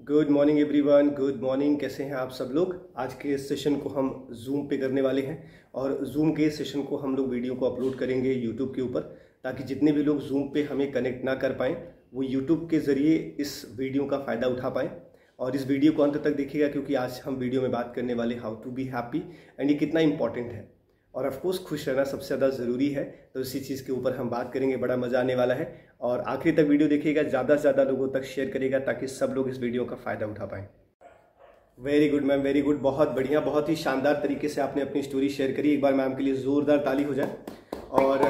Good morning everyone, good morning. कैसे हैं आप सब लोग। आज के इस सेशन को हम जूम पे करने वाले हैं और जूम के सेशन को हम लोग वीडियो को अपलोड करेंगे यूट्यूब के ऊपर, ताकि जितने भी लोग जूम पे हमें कनेक्ट ना कर पाएँ वो यूट्यूब के ज़रिए इस वीडियो का फ़ायदा उठा पाएँ। और इस वीडियो को अंत तक देखिएगा, क्योंकि आज हम वीडियो में बात करने वाले how to be happy and ये कितना इंपॉर्टेंट है। और ऑफकोर्स खुश रहना सबसे ज़्यादा ज़रूरी है, तो इसी चीज़ के ऊपर हम बात करेंगे। बड़ा मज़ा आने वाला है और आखिरी तक वीडियो देखिएगा, ज़्यादा से ज़्यादा लोगों तक शेयर करिएगा ताकि सब लोग इस वीडियो का फ़ायदा उठा पाएँ। Very good ma'am, very good, बहुत बढ़िया, बहुत ही शानदार तरीके से आपने अपनी स्टोरी शेयर करी। एक बार मैम के लिए ज़ोरदार ताली हो जाए। और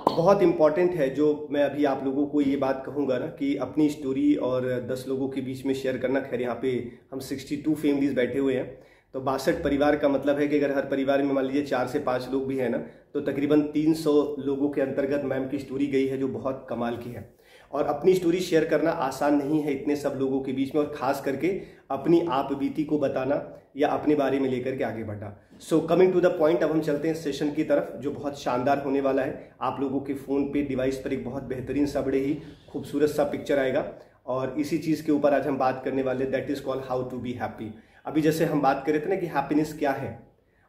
बहुत इंपॉर्टेंट है जो मैं अभी आप लोगों को ये बात कहूँगा ना, कि अपनी स्टोरी और 10 लोगों के बीच में शेयर करना। खैर यहाँ पे हम 62 फैमिलीज बैठे हुए हैं, तो 62 परिवार का मतलब है कि अगर हर परिवार में मान लीजिए 4 से 5 लोग भी हैं ना, तो तकरीबन 300 लोगों के अंतर्गत मैम की स्टोरी गई है, जो बहुत कमाल की है। और अपनी स्टोरी शेयर करना आसान नहीं है इतने सब लोगों के बीच में, और ख़ास करके अपनी आप बीती को बताना या अपने बारे में लेकर के आगे बढ़ना। So coming to the point, अब हम चलते हैं सेशन की तरफ, जो बहुत शानदार होने वाला है। आप लोगों के फ़ोन पे डिवाइस पर एक बहुत बेहतरीन सा, बड़े ही खूबसूरत सा पिक्चर आएगा और इसी चीज़ के ऊपर आज हम बात करने वाले, that is called how to be happy. अभी जैसे हम बात कर रहे थे ना कि हैप्पीनेस क्या है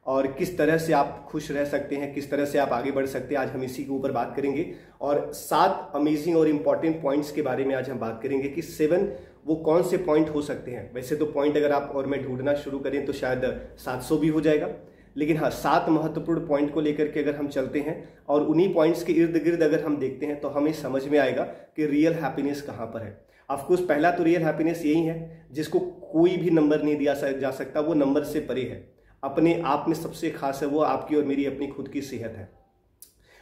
और किस तरह से आप खुश रह सकते हैं, किस तरह से आप आगे बढ़ सकते हैं, आज हम इसी के ऊपर बात करेंगे। और 7 अमेजिंग और इम्पॉर्टेंट पॉइंट्स के बारे में आज हम बात करेंगे कि 7 वो कौन से पॉइंट हो सकते हैं। वैसे तो पॉइंट अगर आप और मैं ढूंढना शुरू करें तो शायद 700 भी हो जाएगा, लेकिन हाँ, 7 महत्वपूर्ण पॉइंट को लेकर के अगर हम चलते हैं और उन्हीं पॉइंट्स के इर्द गिर्द अगर हम देखते हैं, तो हमें समझ में आएगा कि रियल हैप्पीनेस कहाँ पर है। ऑफकोर्स पहला तो रियल हैप्पीनेस यही है जिसको कोई भी नंबर नहीं दिया जा सकता, वो नंबर से परे है। अपने आप में सबसे खास है वो आपकी और मेरी अपनी खुद की सेहत है।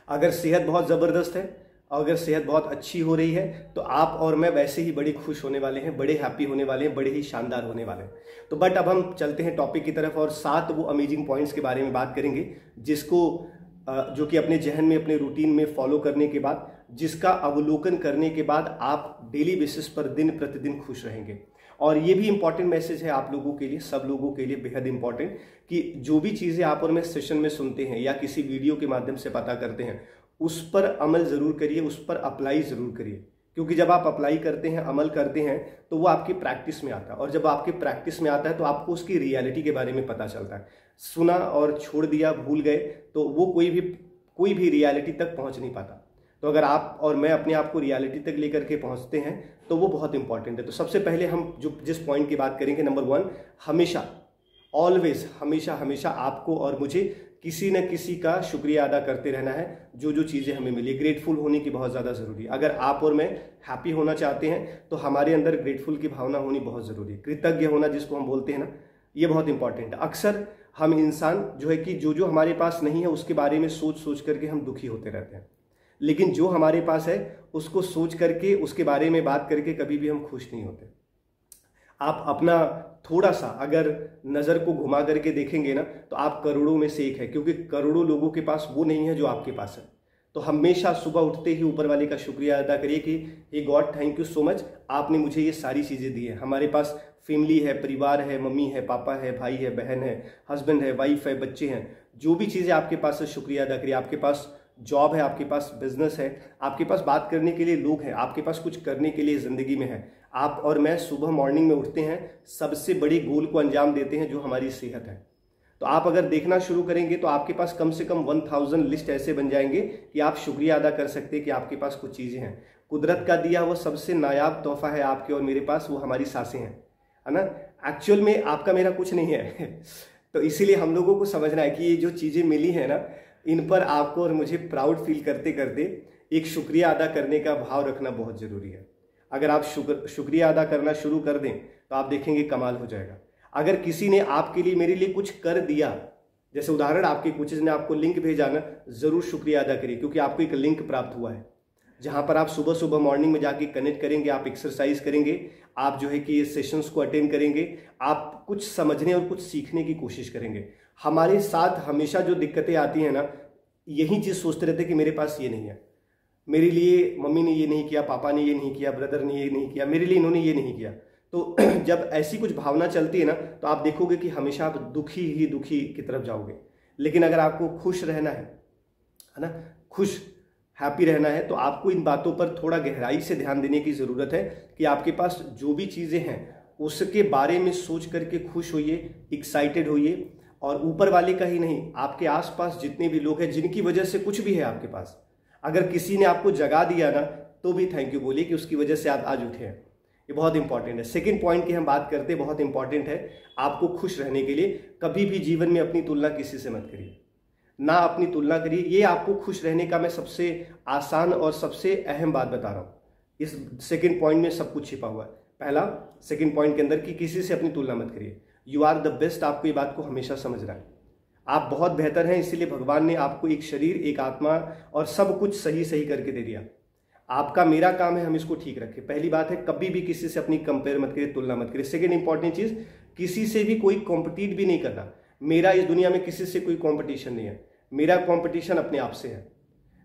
अगर सेहत बहुत ज़बरदस्त है, अगर सेहत बहुत अच्छी हो रही है, तो आप और मैं वैसे ही बड़े खुश होने वाले हैं, बड़े हैप्पी होने वाले हैं, बड़े ही शानदार होने वाले हैं। तो बट अब हम चलते हैं टॉपिक की तरफ और 7 वो अमेजिंग पॉइंट्स के बारे में बात करेंगे, जिसको जो कि अपने जहन में, अपने रूटीन में फॉलो करने के बाद, जिसका अवलोकन करने के बाद आप डेली बेसिस पर दिन प्रतिदिन खुश रहेंगे। और ये भी इंपॉर्टेंट मैसेज है आप लोगों के लिए, सब लोगों के लिए बेहद इंपॉर्टेंट, कि जो भी चीज़ें आप और मैं सेशन में सुनते हैं या किसी वीडियो के माध्यम से पता करते हैं, उस पर अमल ज़रूर करिए, उस पर अप्लाई ज़रूर करिए। क्योंकि जब आप अप्लाई करते हैं, अमल करते हैं, तो वो आपकी प्रैक्टिस में आता है, और जब आपके प्रैक्टिस में आता है तो आपको उसकी रियलिटी के बारे में पता चलता है। सुना और छोड़ दिया, भूल गए, तो वो कोई भी रियलिटी तक पहुंच नहीं पाता। तो अगर आप और मैं अपने आप को रियलिटी तक लेकर के पहुंचते हैं तो वो बहुत इंपॉर्टेंट है। तो सबसे पहले हम जिस पॉइंट की बात करेंगे, नंबर 1, हमेशा, ऑलवेज, हमेशा हमेशा आपको और मुझे किसी न किसी का शुक्रिया अदा करते रहना है, जो जो चीज़ें हमें मिली। ग्रेटफुल होने की बहुत ज़्यादा ज़रूरी है। अगर आप और मैं हैप्पी होना चाहते हैं तो हमारे अंदर ग्रेटफुल की भावना होनी बहुत ज़रूरी है। कृतज्ञ होना जिसको हम बोलते हैं ना, ये बहुत इंपॉर्टेंट है। अक्सर हम इंसान जो है कि जो हमारे पास नहीं है उसके बारे में सोच सोच करके हम दुखी होते रहते हैं, लेकिन जो हमारे पास है उसको सोच करके, उसके बारे में बात करके कभी भी हम खुश नहीं होते। आप अपना थोड़ा सा अगर नज़र को घुमा करके देखेंगे ना, तो आप करोड़ों में से एक है, क्योंकि करोड़ों लोगों के पास वो नहीं है जो आपके पास है। तो हमेशा सुबह उठते ही ऊपर वाले का शुक्रिया अदा करिए कि हे God, thank you so much, आपने मुझे ये सारी चीज़ें दी हैं। हमारे पास फैमिली है, परिवार है, मम्मी है, पापा है, भाई है, बहन है, हस्बैंड है, वाइफ है, बच्चे हैं, जो भी चीज़ें आपके पास है, शुक्रिया अदा करिए। आपके पास जॉब है, आपके पास बिजनेस है, आपके पास बात करने के लिए लोग हैं, आपके पास कुछ करने के लिए ज़िंदगी में है। आप और मैं सुबह मॉर्निंग में उठते हैं, सबसे बड़े गोल को अंजाम देते हैं जो हमारी सेहत है। तो आप अगर देखना शुरू करेंगे तो आपके पास कम से कम 1000 लिस्ट ऐसे बन जाएंगे कि आप शुक्रिया अदा कर सकते हैं कि आपके पास कुछ चीज़ें हैं। कुदरत का दिया वो सबसे नायाब तोहफा है आपके और मेरे पास, वो हमारी सांसें हैं, है ना। एक्चुअल में आपका मेरा कुछ नहीं है तो इसीलिए हम लोगों को समझना है कि ये जो चीज़ें मिली है ना, इन पर आपको और मुझे प्राउड फील करते करते एक शुक्रिया अदा करने का भाव रखना बहुत ज़रूरी है। अगर आप शुक्रिया अदा करना शुरू कर दें तो आप देखेंगे कमाल हो जाएगा। अगर किसी ने आपके लिए, मेरे लिए कुछ कर दिया, जैसे उदाहरण आपके कोचेज ने आपको लिंक भेजा ना, ज़रूर शुक्रिया अदा करिए, क्योंकि आपको एक लिंक प्राप्त हुआ है जहाँ पर आप सुबह सुबह मॉर्निंग में जाके कनेक्ट करेंगे, आप एक्सरसाइज करेंगे, आप जो है कि ये सेशंस को अटेंड करेंगे, आप कुछ समझने और कुछ सीखने की कोशिश करेंगे। हमारे साथ हमेशा जो दिक्कतें आती हैं ना, यही चीज़ सोचते रहते कि मेरे पास ये नहीं है, मेरे लिए मम्मी ने ये नहीं किया, पापा ने ये नहीं किया, ब्रदर ने ये नहीं किया, मेरे लिए इन्होंने ये नहीं किया। तो जब ऐसी कुछ भावना चलती है ना, तो आप देखोगे कि हमेशा आप दुखी ही दुखी की तरफ जाओगे। लेकिन अगर आपको खुश रहना है ना, खुश हैप्पी रहना है, तो आपको इन बातों पर थोड़ा गहराई से ध्यान देने की ज़रूरत है कि आपके पास जो भी चीज़ें हैं उसके बारे में सोच करके खुश होइए, एक्साइटेड होइए। और ऊपर वाले का ही नहीं, आपके आसपास जितने भी लोग हैं जिनकी वजह से कुछ भी है आपके पास, अगर किसी ने आपको जगा दिया ना तो भी थैंक यू बोलिए कि उसकी वजह से आप आज उठे हैं। ये बहुत इंपॉर्टेंट है। सेकंड पॉइंट की हम बात करते हैं, बहुत इंपॉर्टेंट है आपको खुश रहने के लिए। कभी भी जीवन में अपनी तुलना किसी से मत करिए, ना अपनी तुलना करिए। ये आपको खुश रहने का मैं सबसे आसान और सबसे अहम बात बता रहा हूँ। इस सेकंड पॉइंट में सब कुछ छिपा हुआ है। पहला, सेकंड पॉइंट के अंदर कि किसी से अपनी तुलना मत करिए। यू आर द बेस्ट, आपको ये बात को हमेशा समझना है। आप बहुत बेहतर हैं, इसीलिए भगवान ने आपको एक शरीर, एक आत्मा और सब कुछ सही सही करके दे दिया। आपका मेरा काम है हम इसको ठीक रखें। पहली बात है, कभी भी किसी से अपनी कंपेयर मत करिए, तुलना मत करिए। सेकंड इंपॉर्टेंट चीज, किसी से भी कोई कॉम्पिटिट भी नहीं करना। मेरा इस दुनिया में किसी से कोई कॉम्पिटिशन नहीं है, मेरा कॉम्पिटिशन अपने आप से है।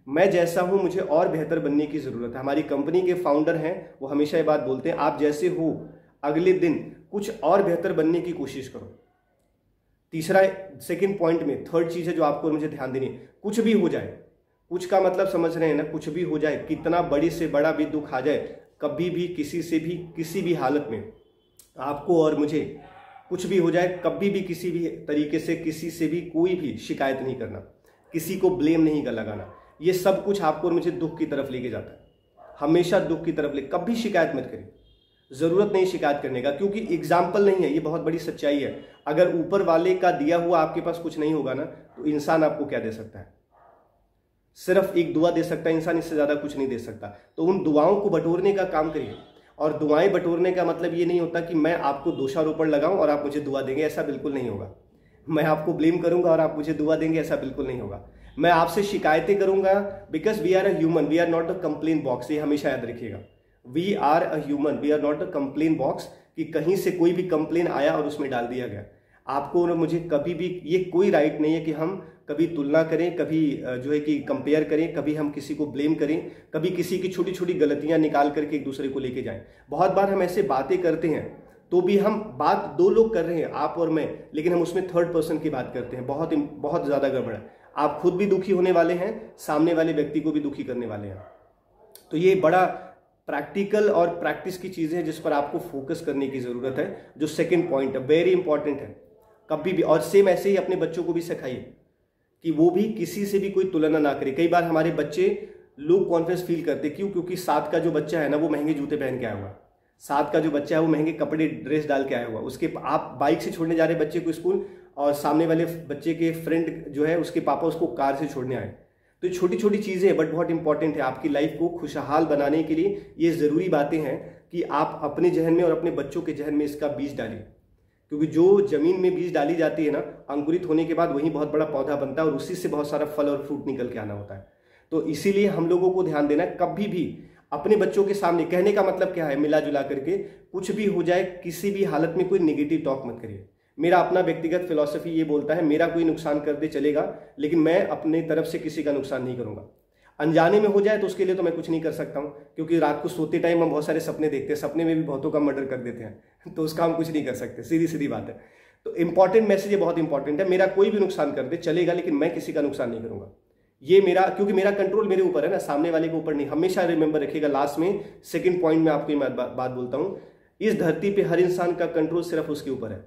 मैं जैसा हूं, मुझे और बेहतर बनने की जरूरत है। हमारी कंपनी के फाउंडर हैं, वो हमेशा ये बात बोलते हैं, आप जैसे हो अगले दिन कुछ और बेहतर बनने की कोशिश करो। तीसरा, सेकंड पॉइंट में थर्ड चीज है जो आपको मुझे ध्यान देनी है, कुछ भी हो जाए, कुछ का मतलब समझ रहे हैं ना, कुछ भी हो जाए, कितना बड़ी से बड़ा भी दुख आ जाए, कभी भी किसी से भी किसी भी हालत में आपको और मुझे कुछ भी हो जाए, कभी भी किसी भी तरीके से किसी से भी कोई भी शिकायत नहीं करना, किसी को ब्लेम नहीं कर लगाना। ये सब कुछ आपको और मुझे दुख की तरफ लेके जाता है, हमेशा दुख की तरफ ले। कभी शिकायत मत करिए, जरूरत नहीं शिकायत करने का, क्योंकि एग्जाम्पल नहीं है, ये बहुत बड़ी सच्चाई है। अगर ऊपर वाले का दिया हुआ आपके पास कुछ नहीं होगा ना, तो इंसान आपको क्या दे सकता है? सिर्फ एक दुआ दे सकता है इंसान, इससे ज्यादा कुछ नहीं दे सकता। तो उन दुआओं को बटोरने का काम करिए। और दुआएं बटोरने का मतलब ये नहीं होता कि मैं आपको दोषारोपण लगाऊं और आप मुझे दुआ देंगे, ऐसा बिल्कुल नहीं होगा। मैं आपको ब्लेम करूंगा और आप मुझे दुआ देंगे, ऐसा बिल्कुल नहीं होगा। मैं आपसे शिकायतें करूंगा, because we are a human, we are not a complain box. ये हमेशा याद रखिएगा, we are a human, we are not a complain box, कि कहीं से कोई भी कंप्लेन आया और उसमें डाल दिया गया। आपको और मुझे कभी भी ये कोई राइट नहीं है कि हम कभी तुलना करें, कभी जो है कि कंपेयर करें, कभी हम किसी को ब्लेम करें, कभी किसी की छोटी छोटी गलतियां निकाल करके एक दूसरे को लेके जाएं। बहुत बार हम ऐसे बातें करते हैं तो भी हम बात दो लोग कर रहे हैं, आप और मैं, लेकिन हम उसमें थर्ड पर्सन की बात करते हैं। बहुत बहुत ज्यादा गड़बड़ है। आप खुद भी दुखी होने वाले हैं, सामने वाले व्यक्ति को भी दुखी करने वाले हैं। तो ये बड़ा प्रैक्टिकल और प्रैक्टिस की चीजें हैं जिस पर आपको फोकस करने की जरूरत है। जो सेकंड पॉइंट है, वेरी इंपॉर्टेंट है। कभी भी, और सेम ऐसे ही अपने बच्चों को भी सिखाइए कि वो भी किसी से भी कोई तुलना ना करे। कई बार हमारे बच्चे लो कॉन्फिडेंस फील करते, क्यों? क्योंकि साथ का जो बच्चा है ना, वो महंगे जूते पहन के आया हुआ, साथ का जो बच्चा है वो महंगे कपड़े ड्रेस डाल के आया हुआ। उसके आप बाइक से छोड़ने जा रहे बच्चे को स्कूल, और सामने वाले बच्चे के फ्रेंड जो है उसके पापा उसको कार से छोड़ने आए। तो छोटी छोटी चीजें हैं बट बहुत इंपॉर्टेंट है। आपकी लाइफ को खुशहाल बनाने के लिए ये जरूरी बातें हैं कि आप अपने जहन में और अपने बच्चों के जहन में इसका बीज डालिए। क्योंकि जो जमीन में बीज डाली जाती है ना, अंकुरित होने के बाद वही बहुत बड़ा पौधा बनता है और उसी से बहुत सारा फल और फ्रूट निकल के आना होता है। तो इसीलिए हम लोगों को ध्यान देना है, कभी भी अपने बच्चों के सामने, कहने का मतलब क्या है, मिला जुला करके कुछ भी हो जाए, किसी भी हालत में कोई नेगेटिव टॉक मत करिए। मेरा अपना व्यक्तिगत फिलॉसफी ये बोलता है, मेरा कोई नुकसान कर दे चलेगा, लेकिन मैं अपने तरफ से किसी का नुकसान नहीं करूंगा। अनजाने में हो जाए तो उसके लिए तो मैं कुछ नहीं कर सकता हूं, क्योंकि रात को सोते टाइम हम बहुत सारे सपने देखते हैं, सपने में भी बहुतों का मर्डर कर देते हैं, तो उसका हम कुछ नहीं कर सकते, सीधी सीधी बात है। तो इंपॉर्टेंट मैसेज ये बहुत इंपॉर्टेंट है, मेरा कोई भी नुकसान कर दे चलेगा, लेकिन मैं किसी का नुकसान नहीं करूंगा। ये मेरा, क्योंकि मेरा कंट्रोल मेरे ऊपर है ना, सामने वाले के ऊपर नहीं। हमेशा रिमेंबर रखिएगा। लास्ट में सेकंड पॉइंट में आपको ये बात बोलता हूं, इस धरती पे हर इंसान का कंट्रोल सिर्फ उसके ऊपर है।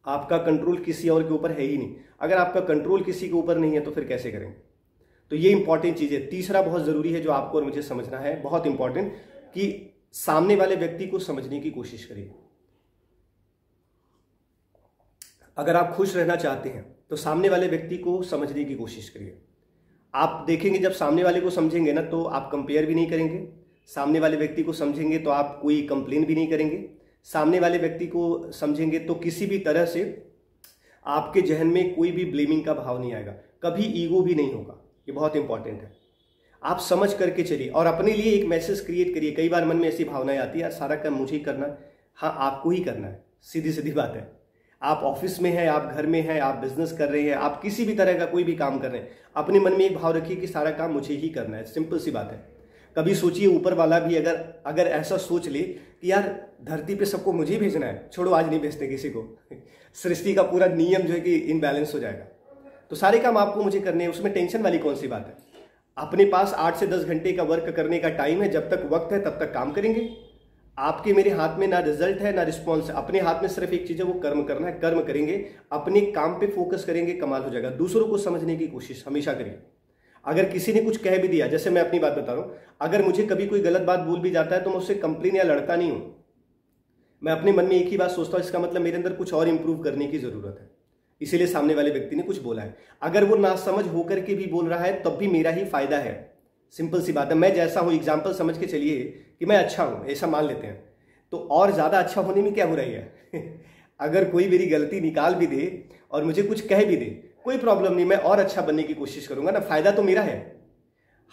आपका कंट्रोल किसी और के ऊपर है ही नहीं। अगर आपका कंट्रोल किसी के ऊपर नहीं है तो फिर कैसे करेंगे? तो ये इंपॉर्टेंट चीज है। तीसरा बहुत जरूरी है जो आपको और मुझे समझना है, बहुत इंपॉर्टेंट, कि सामने वाले व्यक्ति को समझने की कोशिश करिए। अगर आप खुश रहना चाहते हैं तो सामने वाले व्यक्ति को समझने की कोशिश करिए। आप देखेंगे जब सामने वाले को समझेंगे ना, तो आप कंपेयर भी नहीं करेंगे। सामने वाले व्यक्ति को समझेंगे तो आप कोई कंप्लेन भी नहीं करेंगे। सामने वाले व्यक्ति को समझेंगे तो किसी भी तरह से आपके जहन में कोई भी ब्लेमिंग का भाव नहीं आएगा, कभी ईगो भी नहीं होगा। ये बहुत इंपॉर्टेंट है। आप समझ करके चलिए और अपने लिए एक मैसेज क्रिएट करिए। कई बार मन में ऐसी भावनाएं आती है, यार सारा काम मुझे ही करना है। हाँ, आपको ही करना है, सीधी सीधी बात है। आप ऑफिस में हैं, आप घर में हैं, आप बिजनेस कर रहे हैं, आप किसी भी तरह का कोई भी काम कर रहे हैं, अपने मन में एक भाव रखिए कि सारा काम मुझे ही करना है। सिंपल सी बात है। कभी सोचिए ऊपर वाला भी अगर ऐसा सोच ले कि यार धरती पे सबको मुझे भेजना है, छोड़ो आज नहीं भेजते किसी को, सृष्टि का पूरा नियम जो है कि इनबैलेंस हो जाएगा। तो सारे काम आपको मुझे करने हैं, उसमें टेंशन वाली कौन सी बात है? अपने पास 8 से 10 घंटे का वर्क करने का टाइम है, जब तक वक्त है तब तक काम करेंगे। आपके मेरे हाथ में ना रिजल्ट है ना रिस्पॉन्स है, अपने हाथ में सिर्फ एक चीज है, वो कर्म करना है। कर्म करेंगे, अपने काम पे फोकस करेंगे, कमाल हो जाएगा। दूसरों को समझने की कोशिश हमेशा करिए। अगर किसी ने कुछ कह भी दिया, जैसे मैं अपनी बात बता रहा हूं, अगर मुझे कभी कोई गलत बात बोल भी जाता है तो मैं उससे कंप्लेन या लड़का नहीं हूं। मैं अपने मन में एक ही बात सोचता हूं, इसका मतलब मेरे अंदर कुछ और इंप्रूव करने की जरूरत है, इसीलिए सामने वाले व्यक्ति ने कुछ बोला है। अगर वो नासमझ होकर के भी बोल रहा है तब भी मेरा ही फायदा है। सिंपल सी बात है। मैं जैसा हूं, एग्जाम्पल समझ के चलिए कि मैं अच्छा हूं, ऐसा मान लेते हैं, तो और ज्यादा अच्छा होने में क्या हो रही है अगर कोई मेरी गलती निकाल भी दे और मुझे कुछ कह भी दे, कोई प्रॉब्लम नहीं, मैं और अच्छा बनने की कोशिश करूंगा ना, फायदा तो मेरा है।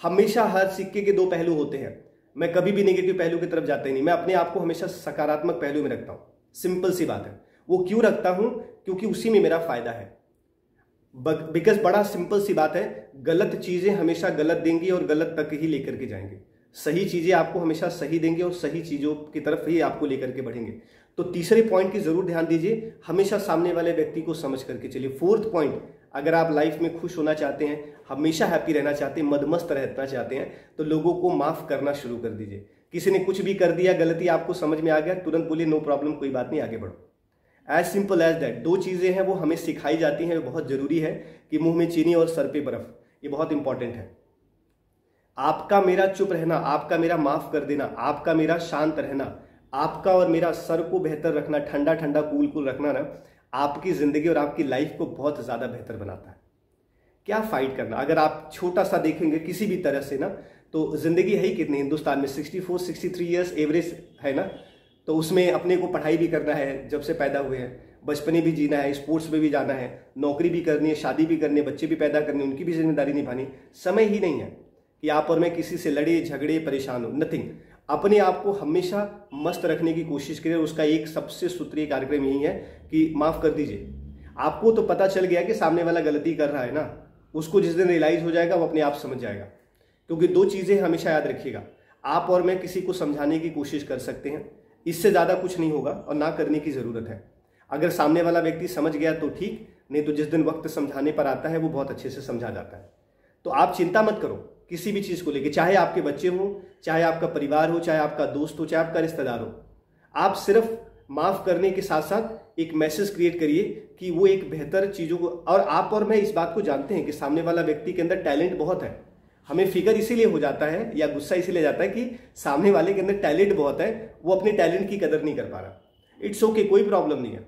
हमेशा हर सिक्के के दो पहलू होते हैं। मैं कभी भी नेगेटिव पहलू की तरफ जाता ही नहीं, मैं अपने आप को हमेशा सकारात्मक पहलू में रखता हूं। सिंपल सी बात है। वो क्यों रखता हूं? क्योंकि उसी में मेरा फायदा है। बिकॉज बड़ा सिंपल सी बात है, गलत चीजें हमेशा गलत देंगी और गलत तक ही लेकर के जाएंगे। सही चीजें आपको हमेशा सही देंगे और सही चीजों की तरफ ही आपको लेकर के बढ़ेंगे। तो तीसरे पॉइंट की जरूर ध्यान दीजिए, हमेशा सामने वाले व्यक्ति को समझ करके चलिए। फोर्थ पॉइंट, अगर आप लाइफ में खुश होना चाहते हैं, हमेशा हैप्पी रहना चाहते हैं, मदमस्त रहना चाहते हैं, तो लोगों को माफ करना शुरू कर दीजिए। किसी ने कुछ भी कर दिया, गलती आपको समझ में आ गया, तुरंत बोलिए नो प्रॉब्लम, कोई बात नहीं, आगे बढ़ो। As simple as that. दो चीजें हैं वो हमें सिखाई जाती हैं, बहुत जरूरी है कि मुंह में चीनी और सर पे बर्फ, ये बहुत इंपॉर्टेंट है। आपका मेरा चुप रहना, आपका मेरा माफ कर देना, आपका मेरा शांत रहना, आपका और मेरा सर को बेहतर रखना, ठंडा ठंडा कूल कूल रखना ना, आपकी जिंदगी और आपकी लाइफ को बहुत ज्यादा बेहतर बनाता है। क्या फाइट करना, अगर आप छोटा सा देखेंगे किसी भी तरह से ना, तो जिंदगी है ही कितनी हिंदुस्तान में, 64-63 ईयर्स एवरेज है ना, तो उसमें अपने को पढ़ाई भी करना है, जब से पैदा हुए हैं, बचपने भी जीना है, स्पोर्ट्स में भी जाना है, नौकरी भी करनी है, शादी भी करनी है, बच्चे भी पैदा करने, उनकी भी जिम्मेदारी निभानी। समय ही नहीं है कि आप और मैं किसी से लड़े झगड़े परेशान हो, नथिंग। अपने आप को हमेशा मस्त रखने की कोशिश करें। उसका एक सबसे सूत्रीय कार्यक्रम यही है कि माफ कर दीजिए। आपको तो पता चल गया कि सामने वाला गलती कर रहा है ना, उसको जिस दिन रियलाइज हो जाएगा वो अपने आप समझ जाएगा। क्योंकि दो चीजें हमेशा याद रखिएगा, आप और मैं किसी को समझाने की कोशिश कर सकते हैं, इससे ज्यादा कुछ नहीं होगा और ना करने की जरूरत है। अगर सामने वाला व्यक्ति समझ गया तो ठीक, नहीं तो जिस दिन वक्त समझाने पर आता है वो बहुत अच्छे से समझा जाता है। तो आप चिंता मत करो किसी भी चीज को लेकर, चाहे आपके बच्चे हो, चाहे आपका परिवार हो, चाहे आपका दोस्त हो, चाहे आपका रिश्तेदार हो। आप सिर्फ माफ करने के साथ साथ एक मैसेज क्रिएट करिए कि वो एक बेहतर चीजों को, और आप और मैं इस बात को जानते हैं कि सामने वाला व्यक्ति के अंदर टैलेंट बहुत है। हमें फिकर इसीलिए हो जाता है या गुस्सा इसीलिए जाता है कि सामने वाले के अंदर टैलेंट बहुत है, वो अपने टैलेंट की कदर नहीं कर पा रहा। इट्स ओके, कोई प्रॉब्लम नहीं है।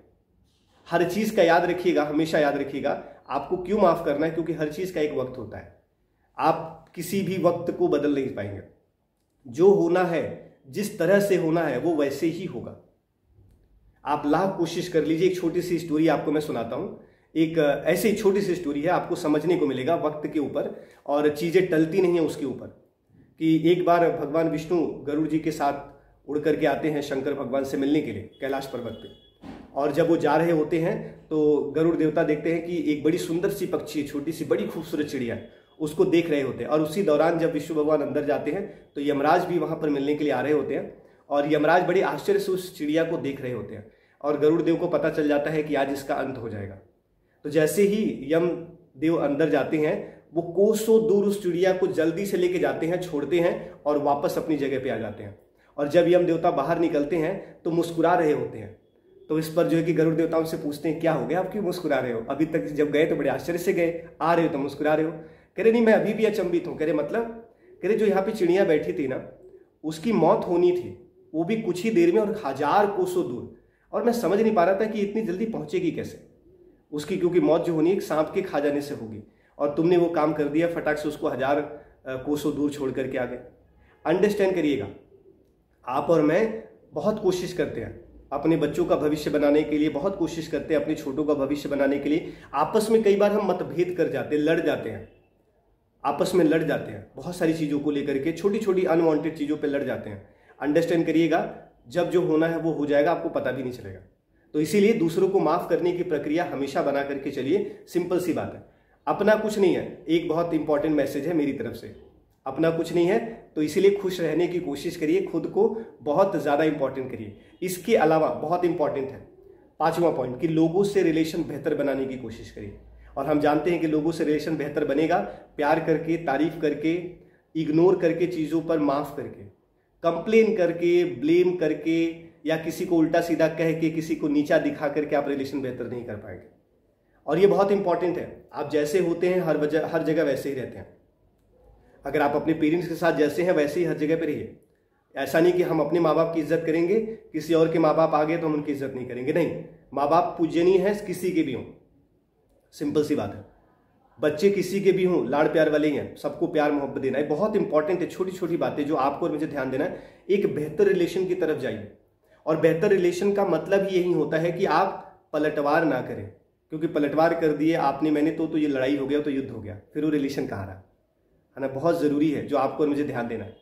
हर चीज का याद रखिएगा, हमेशा याद रखिएगा आपको क्यों माफ करना है, क्योंकि हर चीज का एक वक्त होता है। आप किसी भी वक्त को बदल नहीं पाएंगे। जो होना है, जिस तरह से होना है, वो वैसे ही होगा। आप लाख कोशिश कर लीजिए। एक छोटी सी स्टोरी आपको मैं सुनाता हूं। एक ऐसी छोटी सी स्टोरी है, आपको समझने को मिलेगा वक्त के ऊपर, और चीजें टलती नहीं है उसके ऊपर। कि एक बार भगवान विष्णु गरुड़ जी के साथ उड़ करके आते हैं शंकर भगवान से मिलने के लिए कैलाश पर्वत पे। और जब वो जा रहे होते हैं तो गरुड़ देवता देखते हैं कि एक बड़ी सुंदर सी पक्षी, छोटी सी बड़ी खूबसूरत चिड़िया, उसको देख रहे होते हैं। और उसी दौरान जब विष्णु भगवान अंदर जाते हैं तो यमराज भी वहां पर मिलने के लिए आ रहे होते हैं, और यमराज बड़ी आश्चर्य से उस चिड़िया को देख रहे होते हैं। और गरुड़ देव को पता चल जाता है कि आज इसका अंत हो जाएगा। तो जैसे ही यम देव अंदर जाते हैं, वो कोसों दूर उस चिड़िया को जल्दी से लेके जाते हैं, छोड़ते हैं और वापस अपनी जगह पे आ जाते हैं। और जब यम देवता बाहर निकलते हैं तो मुस्कुरा रहे होते हैं। तो इस पर जो है कि गरुड़ देवता उनसे पूछते हैं, क्या हो गया, आप क्यों मुस्कुरा रहे हो? अभी तक जब गए तो बड़े आश्चर्य से गए, आ रहे हो तो मुस्कुरा रहे हो। कह रहे नहीं, मैं अभी भी अचंभित हूं। कह रहे मतलब? कह रहे जो यहाँ पे चिड़िया बैठी थी ना, उसकी मौत होनी थी, वो भी कुछ ही देर में और 1000 कोसों दूर, और मैं समझ नहीं पा रहा था कि इतनी जल्दी पहुंचेगी कैसे उसकी, क्योंकि मौत जो होनी है सांप के खा जाने से होगी, और तुमने वो काम कर दिया, फटाक से उसको 1000 कोसों दूर छोड़ करके आ गए। अंडरस्टैंड करिएगा, आप और मैं बहुत कोशिश करते हैं अपने बच्चों का भविष्य बनाने के लिए, बहुत कोशिश करते हैं अपने छोटों का भविष्य बनाने के लिए। आपस में कई बार हम मतभेद कर जाते हैं, लड़ जाते हैं, आपस में लड़ जाते हैं बहुत सारी चीजों को लेकर के, छोटी छोटी अनवांटेड चीजों पे लड़ जाते हैं। अंडरस्टैंड करिएगा, जब जो होना है वो हो जाएगा, आपको पता भी नहीं चलेगा। तो इसीलिए दूसरों को माफ करने की प्रक्रिया हमेशा बना करके चलिए। सिंपल सी बात है, अपना कुछ नहीं है। एक बहुत इंपॉर्टेंट मैसेज है मेरी तरफ से, अपना कुछ नहीं है, तो इसीलिए खुश रहने की कोशिश करिए, खुद को बहुत ज्यादा इंपॉर्टेंट करिए। इसके अलावा बहुत इंपॉर्टेंट है 5वां पॉइंट, कि लोगों से रिलेशन बेहतर बनाने की कोशिश करिए। और हम जानते हैं कि लोगों से रिलेशन बेहतर बनेगा प्यार करके, तारीफ करके, इग्नोर करके, चीजों पर माफ करके। कंप्लेन करके, ब्लेम करके या किसी को उल्टा सीधा कह के, किसी को नीचा दिखा करके आप रिलेशन बेहतर नहीं कर पाएंगे। और ये बहुत इंपॉर्टेंट है, आप जैसे होते हैं हर जगह वैसे ही रहते हैं। अगर आप अपने पेरेंट्स के साथ जैसे हैं वैसे ही हर जगह पर रहिए। ऐसा नहीं कि हम अपने माँ बाप की इज्जत करेंगे, किसी और के माँ बाप आ गए तो हम उनकी इज्जत नहीं करेंगे। नहीं, माँ बाप पूजनीय है, किसी के भी हों, सिंपल सी बात है। बच्चे किसी के भी हों, लाड़ प्यार वाले ही हैं, सबको प्यार मोहब्बत देना है। बहुत इंपॉर्टेंट है, छोटी छोटी बातें जो आपको और मुझे ध्यान देना है। एक बेहतर रिलेशन की तरफ जाइए, और बेहतर रिलेशन का मतलब ही यही होता है कि आप पलटवार ना करें, क्योंकि पलटवार कर दिए आपने मैंने तो ये लड़ाई हो गया, तो युद्ध हो गया, फिर वो रिलेशन कहाँ रहा, है ना। बहुत ज़रूरी है जो आपको और मुझे ध्यान देना है।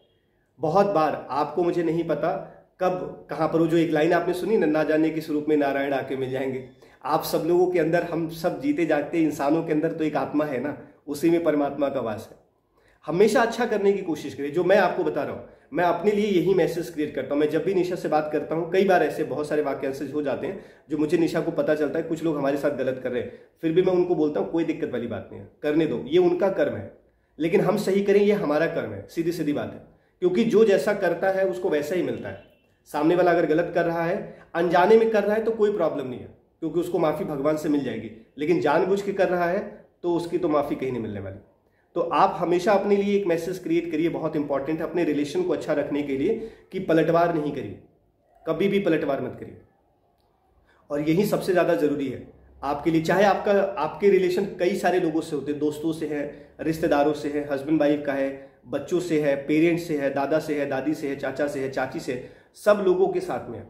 बहुत बार आपको मुझे नहीं पता कब कहाँ पर, वो जो एक लाइन आपने सुनी ना जाने किस रूप में नारायण आके मिल जाएंगे। आप सब लोगों के अंदर, हम सब जीते जागते इंसानों के अंदर तो एक आत्मा है ना, उसी में परमात्मा का वास है। हमेशा अच्छा करने की कोशिश करें। जो मैं आपको बता रहा हूँ, मैं अपने लिए यही मैसेज क्रिएट करता हूँ। मैं जब भी निशा से बात करता हूँ, कई बार ऐसे बहुत सारे वाक्यांश हो जाते हैं जो मुझे निशा को पता चलता है कुछ लोग हमारे साथ गलत कर रहे हैं, फिर भी मैं उनको बोलता हूँ कोई दिक्कत वाली बात नहीं है, करने दो, ये उनका कर्म है, लेकिन हम सही करें ये हमारा कर्म है। सीधी सीधी बात है, क्योंकि जो जैसा करता है उसको वैसा ही मिलता है। सामने वाला अगर गलत कर रहा है, अनजाने में कर रहा है, तो कोई प्रॉब्लम नहीं है, क्योंकि उसको माफ़ी भगवान से मिल जाएगी। लेकिन जानबूझ के कर रहा है तो उसकी तो माफ़ी कहीं नहीं मिलने वाली। तो आप हमेशा अपने लिए एक मैसेज क्रिएट करिए, बहुत इंपॉर्टेंट है अपने रिलेशन को अच्छा रखने के लिए, कि पलटवार नहीं करिए, कभी भी पलटवार मत करिए। और यही सबसे ज़्यादा ज़रूरी है आपके लिए। चाहे आपके रिलेशन कई सारे लोगों से होते हैं, दोस्तों से है, रिश्तेदारों से है, हस्बैंड वाइफ का है, बच्चों से है, पेरेंट्स से है, दादा से है, दादी से है, चाचा से है, चाची से है, सब लोगों के साथ में है।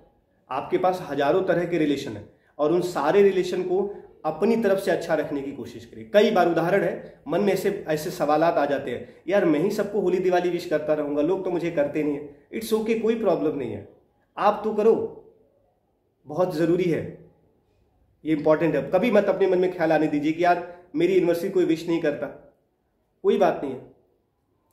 आपके पास हजारों तरह के रिलेशन है, और उन सारे रिलेशन को अपनी तरफ से अच्छा रखने की कोशिश करिए। कई बार उदाहरण है, मन में ऐसे सवालात आ जाते हैं, यार मैं ही सबको होली दिवाली विश करता रहूंगा, लोग तो मुझे करते नहीं है। इट्स ओके, कोई प्रॉब्लम नहीं है, आप तो करो, बहुत ज़रूरी है, ये इंपॉर्टेंट है। कभी मत अपने मन में ख्याल आने दीजिए कि यार मेरी यूनिवर्सिटी कोई विश नहीं करता, कोई बात नहीं है।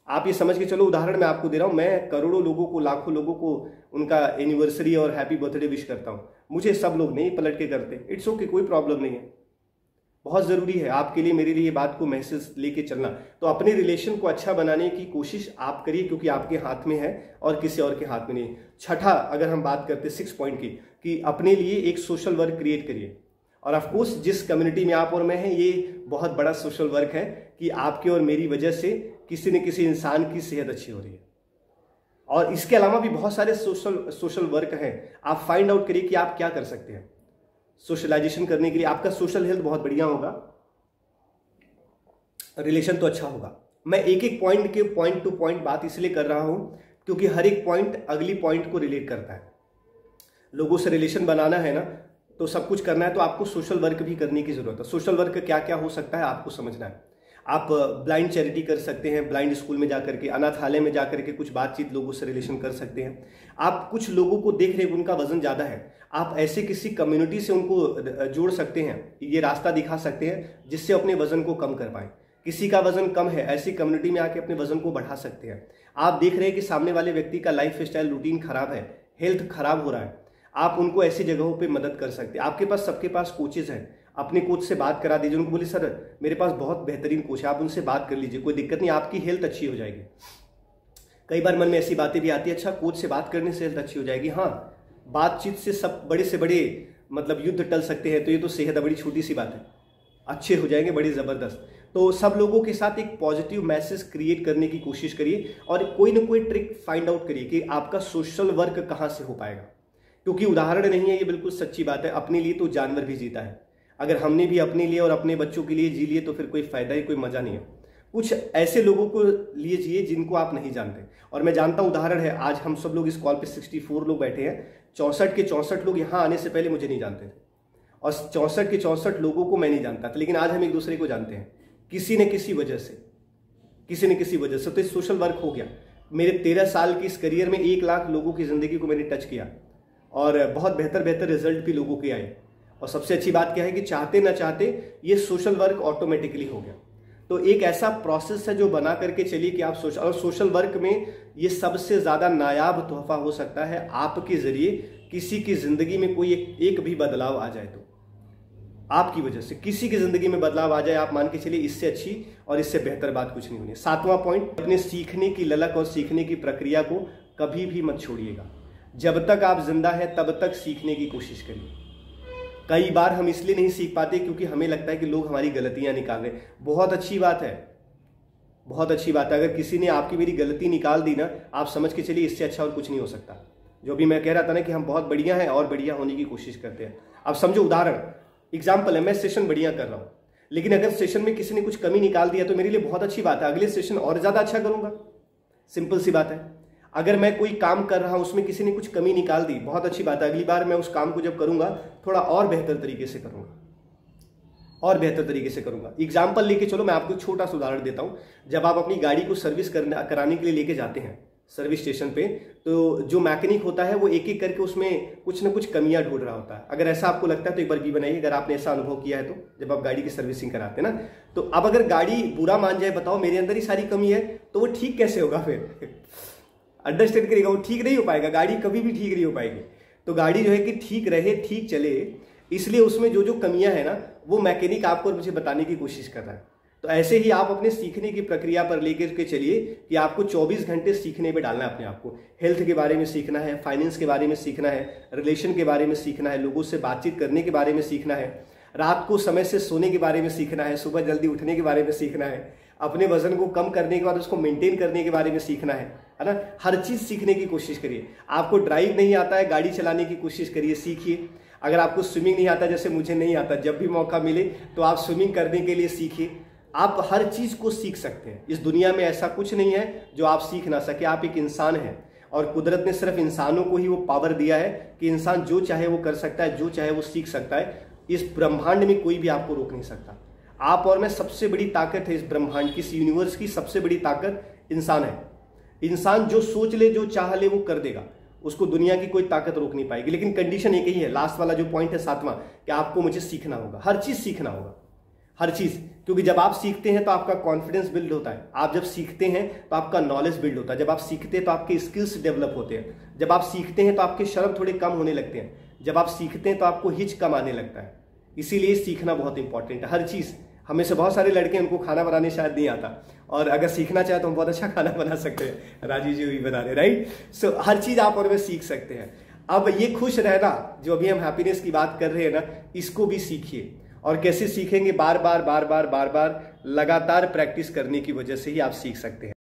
आप ये समझ के चलो, उदाहरण मैं आपको दे रहा हूं, मैं करोड़ों लोगों को, लाखों लोगों को उनका एनिवर्सरी और हैप्पी बर्थडे विश करता हूं, मुझे सब लोग नहीं पलट के करते। इट्स ओके, कोई प्रॉब्लम नहीं है। बहुत ज़रूरी है आपके लिए, मेरे लिए ये बात को मैसेज लेके चलना। तो अपने रिलेशन को अच्छा बनाने की कोशिश आप करिए, क्योंकि आपके हाथ में है और किसी और के हाथ में नहीं। छठा, अगर हम बात करते 6 पॉइंट की, कि अपने लिए एक सोशल वर्क क्रिएट करिए। और ऑफ कोर्स जिस कम्युनिटी में आप और मैं हैं, ये बहुत बड़ा सोशल वर्क है कि आपके और मेरी वजह से किसी न किसी इंसान की सेहत अच्छी हो रही है। और इसके अलावा भी बहुत सारे सोशल वर्क हैं। आप फाइंड आउट करिए कि आप क्या कर सकते हैं सोशलाइजेशन करने के लिए। आपका सोशल हेल्थ बहुत बढ़िया होगा, रिलेशन तो अच्छा होगा। मैं एक एक पॉइंट के पॉइंट टू पॉइंट बात इसलिए कर रहा हूं क्योंकि हर एक पॉइंट अगली पॉइंट को रिलेट करता है। लोगों से रिलेशन बनाना है ना, तो सब कुछ करना है, तो आपको सोशल वर्क भी करने की जरूरत है। सोशल वर्क क्या क्या हो सकता है आपको समझना है। आप ब्लाइंड चैरिटी कर सकते हैं, ब्लाइंड स्कूल में जाकर के, अनाथालय में जाकर के कुछ बातचीत लोगों से रिलेशन कर सकते हैं। आप कुछ लोगों को देख रहे हैं उनका वजन ज़्यादा है, आप ऐसे किसी कम्युनिटी से उनको जोड़ सकते हैं, ये रास्ता दिखा सकते हैं जिससे अपने वजन को कम कर पाएं। किसी का वजन कम है, ऐसी कम्युनिटी में आके अपने वजन को बढ़ा सकते हैं। आप देख रहे हैं कि सामने वाले व्यक्ति का लाइफ स्टाइल रूटीन खराब है, हेल्थ खराब हो रहा है, आप उनको ऐसी जगहों पे मदद कर सकते हैं। आपके पास, सबके पास कोचेज हैं, अपने कोच से बात करा दीजिए। उनको बोलिए सर मेरे पास बहुत बेहतरीन कोच है, आप उनसे बात कर लीजिए, कोई दिक्कत नहीं, आपकी हेल्थ अच्छी हो जाएगी। कई बार मन में ऐसी बातें भी आती है, अच्छा कोच से बात करने से हेल्थ अच्छी हो जाएगी। हाँ, बातचीत से सब बड़े से बड़े युद्ध टल सकते हैं, तो ये तो सेहत बड़ी छोटी सी बात है, अच्छे हो जाएंगे बड़ी ज़बरदस्त। तो सब लोगों के साथ एक पॉजिटिव मैसेज क्रिएट करने की कोशिश करिए और कोई ना कोई ट्रिक फाइंड आउट करिए कि आपका सोशल वर्क कहाँ से हो पाएगा। क्योंकि उदाहरण नहीं है, ये बिल्कुल सच्ची बात है, अपने लिए तो जानवर भी जीता है। अगर हमने भी अपने लिए और अपने बच्चों के लिए जी लिए तो फिर कोई फायदा ही, कोई मजा नहीं है। कुछ ऐसे लोगों को लिए जिए जिनको आप नहीं जानते। और मैं जानता हूं, उदाहरण है, आज हम सब लोग इस कॉल पे 64 लोग बैठे हैं, 64 के 64 लोग यहाँ आने से पहले मुझे नहीं जानते थे, और 64 के 64 लोगों को मैं नहीं जानता था, लेकिन आज हम एक दूसरे को जानते हैं किसी न किसी वजह से, किसी न किसी वजह से। तो सोशल वर्क हो गया। मेरे 13 साल की इस करियर में 1 लाख लोगों की जिंदगी को मैंने टच किया और बहुत बेहतर रिजल्ट भी लोगों के आए। और सबसे अच्छी बात क्या है कि चाहते ना चाहते ये सोशल वर्क ऑटोमेटिकली हो गया। तो एक ऐसा प्रोसेस है जो बना करके चलिए कि आप सोशल वर्क में ये सबसे ज़्यादा नायाब तोहफा हो सकता है, आपके जरिए किसी की जिंदगी में कोई एक भी बदलाव आ जाए, तो आपकी वजह से किसी की जिंदगी में बदलाव आ जाए, आप मान के चलिए इससे अच्छी और इससे बेहतर बात कुछ नहीं होनी। 7वां पॉइंट, अपने सीखने की ललक और सीखने की प्रक्रिया को कभी भी मत छोड़िएगा। जब तक आप जिंदा हैं तब तक सीखने की कोशिश करिए। कई बार हम इसलिए नहीं सीख पाते क्योंकि हमें लगता है कि लोग हमारी गलतियां निकाल रहे हैं। बहुत अच्छी बात है, बहुत अच्छी बात है। अगर किसी ने आपकी मेरी गलती निकाल दी ना, आप समझ के चलिए इससे अच्छा और कुछ नहीं हो सकता। जो भी मैं कह रहा था ना कि हम बहुत बढ़िया हैं और बढ़िया होने की कोशिश करते हैं। अब समझो, उदाहरण एग्जाम्पल है, मैं सेशन बढ़िया कर रहा हूं, लेकिन अगर सेशन में किसी ने कुछ कमी निकाल दिया तो मेरे लिए बहुत अच्छी बात है, अगले सेशन और ज्यादा अच्छा करूंगा। सिंपल सी बात है। अगर मैं कोई काम कर रहा हूं, उसमें किसी ने कुछ कमी निकाल दी, बहुत अच्छी बात है, अगली बार मैं उस काम को जब करूंगा थोड़ा और बेहतर तरीके से करूंगा, और बेहतर तरीके से करूंगा। एग्जाम्पल लेके चलो, मैं आपको एक छोटा सा उदाहरण देता हूं। जब आप अपनी गाड़ी को सर्विस कराने के लिए लेके जाते हैं सर्विस स्टेशन पे, तो जो मैकेनिक होता है वो एक एक करके उसमें कुछ ना कुछ कमियां ढूंढ रहा होता है। अगर ऐसा आपको लगता है तो एक बार भी बनाइए, अगर आपने ऐसा अनुभव किया है तो, जब आप गाड़ी की सर्विसिंग कराते हैं ना। तो अब अगर गाड़ी बुरा मान जाए, बताओ मेरे अंदर ही सारी कमी है, तो वो ठीक कैसे होगा फिर? अंडरस्टैंड करिएगा, वो ठीक नहीं हो पाएगा, गाड़ी कभी भी ठीक नहीं हो पाएगी। तो गाड़ी जो है कि ठीक रहे, ठीक चले, इसलिए उसमें जो जो कमियां है ना, वो मैकेनिक आपको और मुझे बताने की कोशिश कर रहा है। तो ऐसे ही आप अपने सीखने की प्रक्रिया पर लेकर के चलिए कि आपको 24 घंटे सीखने पे डालना है अपने आप को। हेल्थ के बारे में सीखना है, फाइनेंस के बारे में सीखना है, रिलेशन के बारे में सीखना है, लोगों से बातचीत करने के बारे में सीखना है, रात को समय से सोने के बारे में सीखना है, सुबह जल्दी उठने के बारे में सीखना है, अपने वजन को कम करने के बाद उसको मेंटेन करने के बारे में सीखना है ना। हर चीज सीखने की कोशिश करिए। आपको ड्राइव नहीं आता है, गाड़ी चलाने की कोशिश करिए, सीखिए। अगर आपको स्विमिंग नहीं आता, जैसे मुझे नहीं आता, जब भी मौका मिले तो आप स्विमिंग करने के लिए सीखिए। आप हर चीज को सीख सकते हैं। इस दुनिया में ऐसा कुछ नहीं है जो आप सीख ना सके। आप एक इंसान हैं और कुदरत ने सिर्फ इंसानों को ही वो पावर दिया है कि इंसान जो चाहे वो कर सकता है, जो चाहे वो सीख सकता है। इस ब्रह्मांड में कोई भी आपको रोक नहीं सकता। आप और मैं सबसे बड़ी ताकत है इस ब्रह्मांड की, इस यूनिवर्स की सबसे बड़ी ताकत इंसान है। इंसान जो सोच ले, जो चाह ले, वो कर देगा। उसको दुनिया की कोई ताकत रोक नहीं पाएगी। लेकिन कंडीशन एक ही है, लास्ट वाला जो पॉइंट है 7वां, कि आपको मुझे सीखना होगा, हर चीज सीखना होगा, हर चीज। क्योंकि जब आप सीखते हैं तो आपका कॉन्फिडेंस बिल्ड होता है। आप जब सीखते हैं तो आपका नॉलेज बिल्ड होता है। जब आप सीखते हैं तो आपके स्किल्स डेवलप होते हैं। जब आप सीखते हैं तो आपके शर्म थोड़े कम होने लगते हैं। जब आप सीखते हैं तो आपको हिच कम आने लगता है। इसीलिए सीखना बहुत इंपॉर्टेंट है, हर चीज। हमें से बहुत सारे लड़के, उनको खाना बनाने शायद नहीं आता, और अगर सीखना चाहे तो हम बहुत अच्छा खाना बना सकते हैं। राजीव जी भी बना रहे, राइट। सो हर चीज आप और मैं सीख सकते हैं। अब ये खुश रहना, जो अभी हम हैप्पीनेस की बात कर रहे हैं ना, इसको भी सीखिए। और कैसे सीखेंगे? बार बार बार बार बार बार लगातार प्रैक्टिस करने की वजह से ही आप सीख सकते हैं।